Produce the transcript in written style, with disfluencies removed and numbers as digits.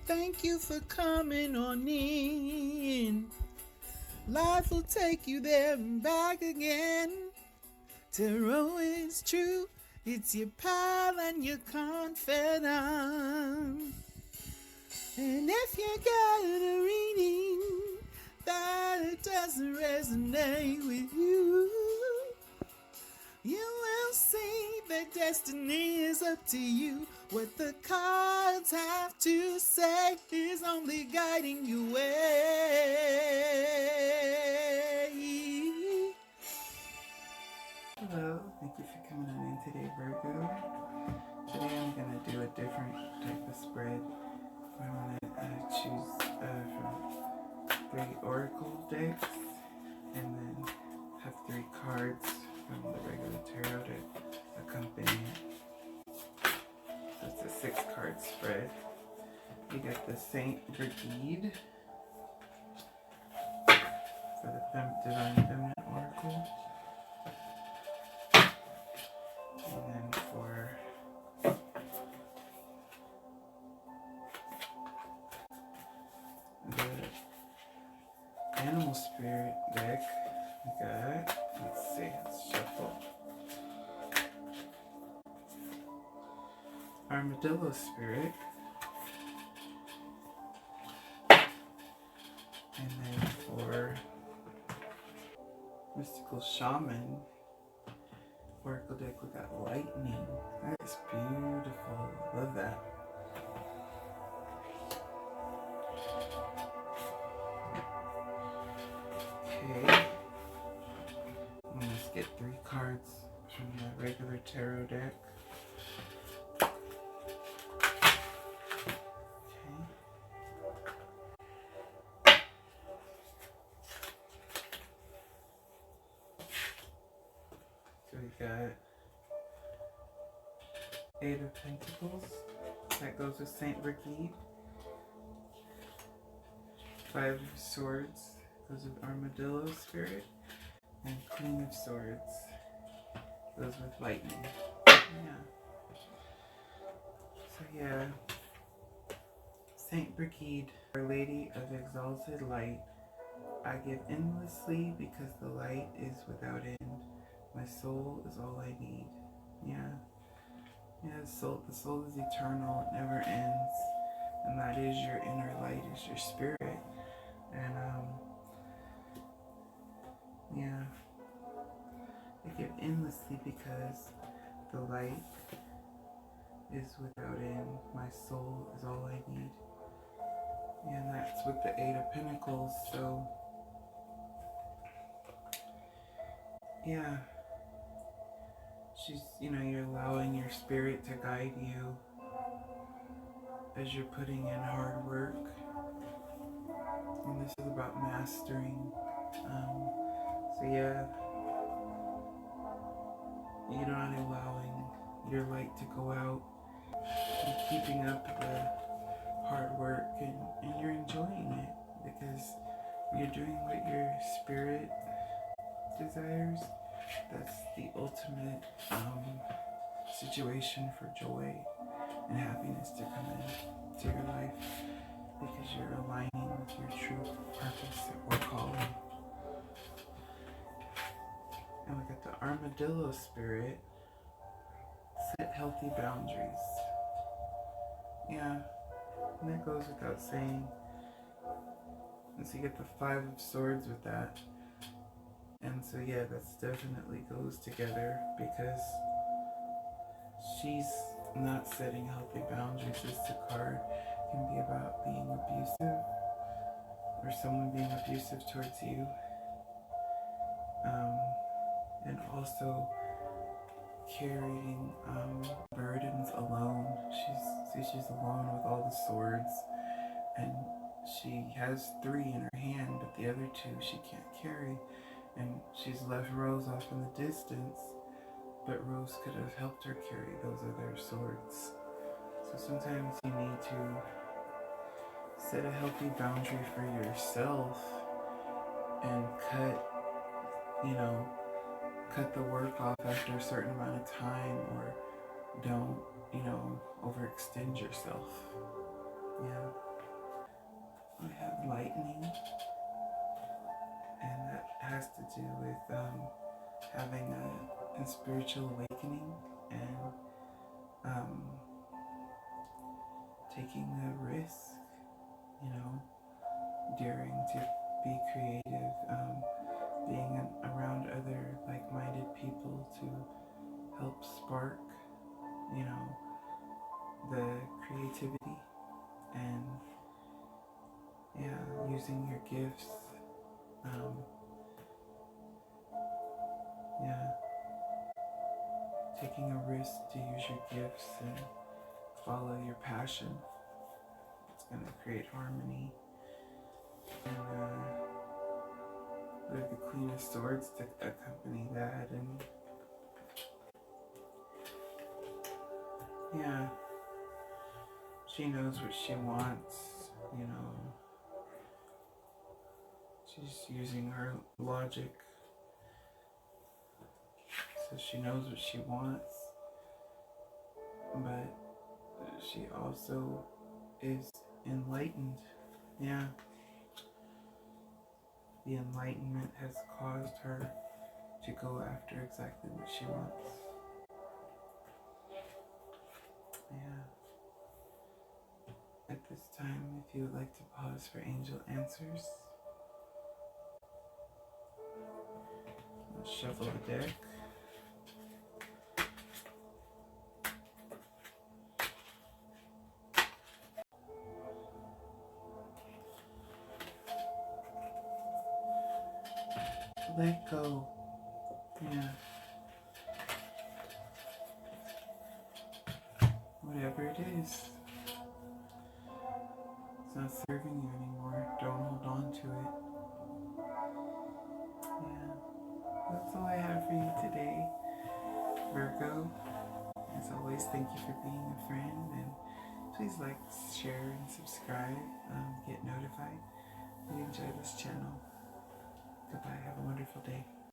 Thank you for coming on in. Life will take you there and back again. Tarot is true. It's your pal and your confidant. And if you got a reading that it doesn't resonate with you, you will see that destiny is up to you. What the cards have to say is only guiding you way. Hello, thank you for coming on in today, Virgo. Today I'm going to do a different type of spread. I'm going to choose from 3 oracle decks and then have 3 cards from the regular tarot to accompany it. So it's a 6-card spread. You get the Saint Reid for the Divine Feminine Oracle. And then for the Animal Spirit deck, we got, let's see, let's shuffle. Armadillo Spirit. And then for Mystical Shaman Oracle deck, we got Lightning. That is beautiful. Love that. Okay. Let's get 3 cards from the regular tarot deck. So we got 8 of Pentacles. That goes with Saint Reid. 5 of Swords goes with Armadillo Spirit. And Queen of Swords goes with Lightning. Yeah. So yeah. Saint Reid, Our Lady of Exalted Light. I give endlessly because the light is without end. My soul is all I need. Yeah. Yeah, the soul is eternal, it never ends. And that is your inner light, is your spirit. And yeah. I give endlessly because the light is without end. My soul is all I need. And that's with the 8 of Pentacles, so yeah. She's, you're allowing your spirit to guide you as you're putting in hard work. And this is about mastering. So yeah, you're not allowing your light to go out. You're keeping up the hard work and you're enjoying it because you're doing what your spirit desires. That's the ultimate situation for joy and happiness to come into your life because you're aligning with your true purpose or calling. And we got the Armadillo Spirit. Set healthy boundaries. Yeah, and that goes without saying. And so you get the 5 of Swords with that. And so yeah, that's definitely goes together because she's not setting healthy boundaries. This card can be about being abusive or someone being abusive towards you. And also carrying burdens alone. She's alone with all the swords, and she has 3 in her hand, but the other 2 she can't carry. And she's left Rose off in the distance, but Rose could have helped her carry those other swords. So sometimes you need to set a healthy boundary for yourself and cut the work off after a certain amount of time, or don't, overextend yourself. Yeah. We have lightning, and that has to do with having a spiritual awakening and taking a risk, you know, daring to be creative, being around other like-minded people to help spark, you know, the creativity and using your gifts, taking a risk to use your gifts and follow your passion. It's going to create harmony. And we have the Queen of Swords to accompany that, and she knows what she wants, you know. She's using her logic, so she knows what she wants, but she also is enlightened. Yeah. The enlightenment has caused her to go after exactly what she wants. Yeah. At this time, if you would like to pause for angel answers, let's shuffle the deck. Let go. Yeah. Whatever it is, it's not serving you anymore. Don't hold on to it. Yeah. That's all I have for you today, Virgo. As always, thank you for being a friend, and please like, share, and subscribe. Get notified. We enjoy this channel. Goodbye. Have a wonderful day.